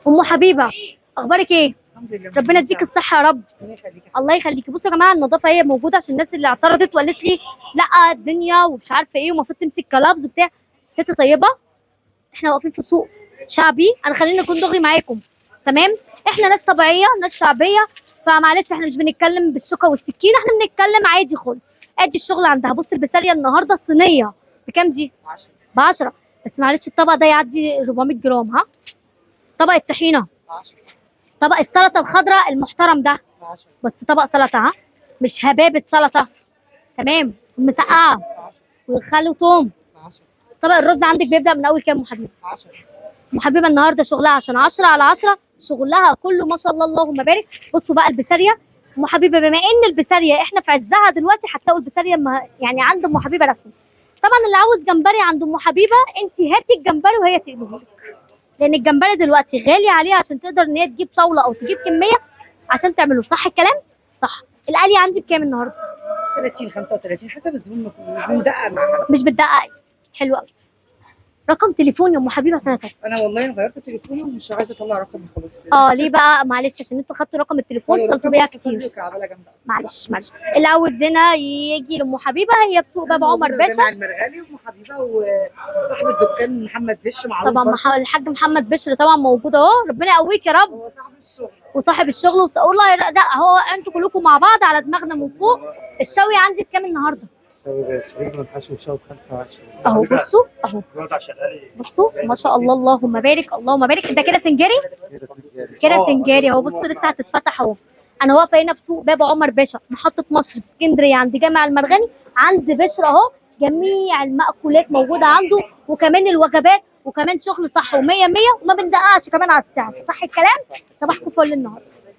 ام حبيبه، اخبارك ايه؟ الحمد لله. ربنا يديك الصحه يا رب. ربنا يخليك. الله يخليكي. بصوا يا جماعه، النظافه هي موجوده عشان الناس اللي اعترضت وقالت لي لا الدنيا ومش عارفه ايه ومفروض تمسك كلافز وبتاع. ست طيبه، احنا واقفين في سوق شعبي، انا خليني اكون دغري معاكم. تمام، احنا ناس طبيعيه، ناس شعبيه، فمعلش احنا مش بنتكلم بالشوكه والسكين، احنا بنتكلم عادي خالص. ادي الشغل عندها. بص البساريه النهارده الصينيه بكام دي؟ 10. ب 10. بس معلش الطبق ده يعدي 400 جرام. ها، طبق الطحينه، 10. طبق السلطه الخضراء المحترم ده، 10. بس طبق سلطه، ها، مش هبابه سلطه. تمام، مسقعه 10. وخل وتوم. 10. طبق الرز عندك بيبدا من اول كام يا حبيبي؟ 10. ام حبيبه النهارده شغلها عشان 10 على 10، شغلها كله ما شاء الله اللهم بارك. بصوا بقى البساريه. ام حبيبه بما ان البساريه احنا في عزها دلوقتي، هتلاقوا البساريه يعني عند ام حبيبه رسمي. طبعا اللي عاوز جمبري عند ام حبيبه، انت هاتي الجمبري وهي تقليه لك، لان الجمبري دلوقتي غالي عليه عشان تقدر ان هي تجيب طاوله او تجيب كميه عشان تعمله. صح الكلام؟ صح. القلي عندي بكام النهارده؟ 30 35 حسب الزبون، مش بندقق مع حد. مش بتدققي. حلو قوي. رقم تليفوني يا ام حبيبه عشان اتابع. انا والله غيرت تليفوني ومش عايزه اطلع رقمي خلاص. ليه بقى؟ معلش عشان انتوا خدتوا رقم التليفون اتصلتوا بيا كتير. معلش معلش. اللي عاوز هنا يجي لام حبيبه، هي في سوق باب عمر باشا. جامع المرغالي وام حبيبه، وصاحب الدكان محمد بشر معروف طبعا الحاج محمد بشر طبعا موجود اهو، ربنا يقويك يا رب. هو صاحب الشغل وصاحب الشغل والله لا هو انتوا كلكم مع بعض على دماغنا من فوق. الشوي عندي بكام النهارده؟ شوي شريك من حشو شوي ب 25. اهو بصوا اهو، بصوا ما شاء الله اللهم بارك اللهم بارك. ده كده سنجاري؟ كده سنجاري اهو. بصوا لسه هتتفتح اهو. انا واقفه هنا في سوق باب عمر باشا، محطه مصر في اسكندريه، عند جامع المرغني، عند بشر اهو. جميع المأكولات موجوده عنده، وكمان الوجبات، وكمان شغل صح و100 100، وما بندققش كمان على السعر. صح الكلام؟ صباحكم فل النهارده.